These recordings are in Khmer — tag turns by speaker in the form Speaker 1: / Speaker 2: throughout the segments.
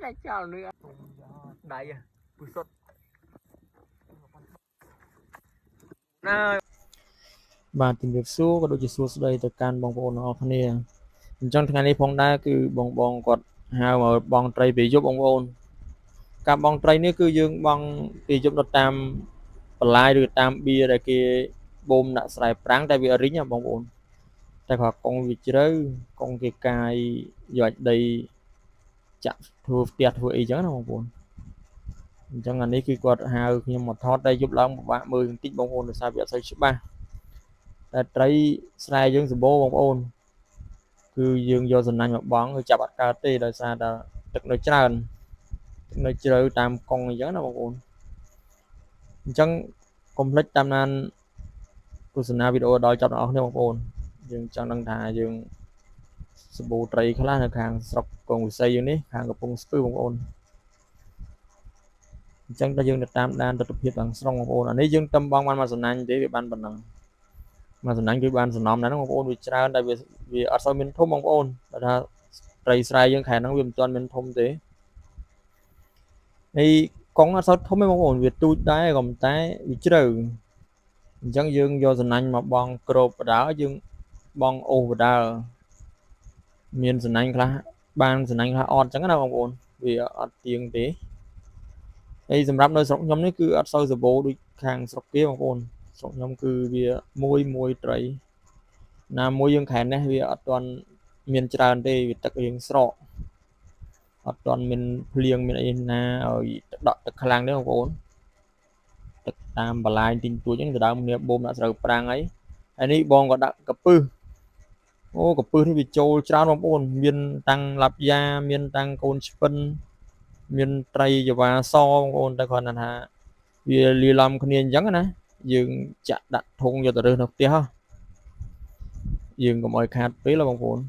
Speaker 1: តែចោលnữa đẩy bự sốt nè
Speaker 2: បាទជំរាបសួរក៏ដូចជាសួស្តីទៅកាន់បងប្អូនទាំងអស់គ្នាអញ្ចឹងថ្ងៃនេះផងដែរគឺបងគាត់ហៅមកបងត្រីពេលយប់បងប្អូនការបងត្រីនេះគឺយើងបងពេលយប់នៅតាមបន្លាយឬតាមបៀដែលគេបូមដាក់ស្រែប្រាំងតែវារិញបងប្អូនតែគាត់កង់វាជ្រៅកង់គេកាយយកដីចាក់ធ្វើផ្ទះធ្វើអីចឹងណាបងប្អូនអញ្ចឹងអានេះគឺគាត់ហៅខ្ញុំមកថតតែយប់ឡើងពិបាកមើលបន្តិចបងប្អូនដោយសារវាអត់សូវច្បាស់តែត្រីស្រែយើងសម្បូរបងប្អូនគឺយើងយកសំណាញ់មកបងគឺចាប់អត់កើតទេដោយសារតែទឹកនៅច្រើនទឹកនៅជ្រៅតាមកង់អញ្ចឹងណាបងប្អូនអញ្ចឹងកុំភ្លេចតាមដានទស្សនាវីដេអូដល់ចប់ទាំងអស់គ្នាបងប្អូនយើងចង់ដឹងថាយើងសម្បូរត្រីខ្លះនៅខាងស្រុកកងវិស័យយើងនេះខាងកំពង់ស្ពឺបងប្អូនអញ្ចឹងតែយើងទៅតាមដានទស្សនវិជ្ជាខាងស្រុកបងប្អូនអានេះយើងតំបងបានមកសំណាញ់ទេវាបានប៉ុណ្ណឹងមកសំណាញ់គឺបានសំណំដែរបងប្អូនវាច្រើនតែវាអត់សូវមានធំបងប្អូនតែថាត្រីស្រែយើងខែហ្នឹងវាមិនទាន់មានធំទេហើយកង់អត់សូវធំទេបងប្អូនវាទូចដែរក៏តែវាជ្រៅអញ្ចឹងយើងយកសំណាញ់មកបងក្របបដាយើងបងអូសបដាមានសំណាញ់ខ្លះបានសំណាញ់ខ្លះអត់អញ្ចឹងណាបងប្អូនវាអត់ទៀងទេហើយសម្រាប់នៅស្រុកខ្ញុំនេះគឺអត់សូវសម្បូរដូចខាងស្រុកគេបងប្អូនស្រុកខ្ញុំគឺវាមួយត្រីណាមួយយើងខែនេះវាអត់ទាន់មានច្រើនទេវាទឹករៀងស្រកអត់ទាន់មានភ្លៀងមានអីណាឲ្យដក់ទឹកខ្លាំងទេបងប្អូនទឹកតាមបន្លាយទីទួចហ្នឹងទៅដើមគ្នាបូមដាក់ស្រូវប្រាំងអីហើយនេះបងក៏ដាក់កពឹសអូកពឹសនេះវាចូលច្រើនបងប្អូនមានតាំងឡាប់យ៉ាមានតាំងកូនឆ្ពិនមានត្រីចវាសបងប្អូនតែគ្រាន់តែថាវាលាឡំគ្នាអញ្ចឹងណាយើងចាក់ដាក់ធុងយកទៅរើសនៅផ្ទះយើងកុំឲ្យខាតពេលបងប្អូន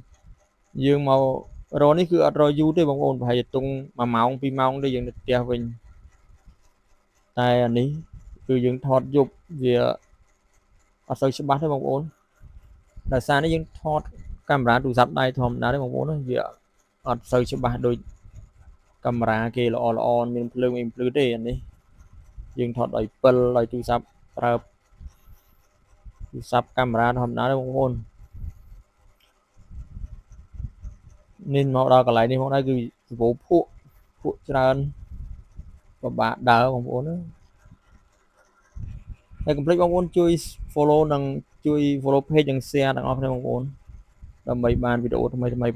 Speaker 2: យើងមករកនេះគឺអត់រកយូរទេបងប្អូនប្រហែលជាទុង1ម៉ោង2ម៉ោងទេយើងទៅផ្ទះវិញតែអានេះគឺយើងថតយប់វាអត់សូវច្បាស់ទេបងប្អូនដោយសារនេះយើងថតកាមេរ៉ាទូរស័ព្ទដៃធម្មតាទេបងប្អូនវាអត់សូវច្បាស់ដូចកាមេរ៉ាគេល្អមានភ្លើងមានភ្លឺទេអានេះយើងថតដោយពិលដោយទូរស័ព្ទប្រើទូរស័ព្ទកាមេរ៉ាធម្មតាទេបងប្អូននេះមកដល់កន្លែងនេះមកដែរគឺសម្បូរភក់ច្រើនពិបាកដើរបងប្អូនហើយកុំភ្លេចបងប្អូនជួយ follow និងជួយ follow page និង share ទាំងអស់គ្នាបងប្អូនដើម្បីបានវីដេអូថ្មី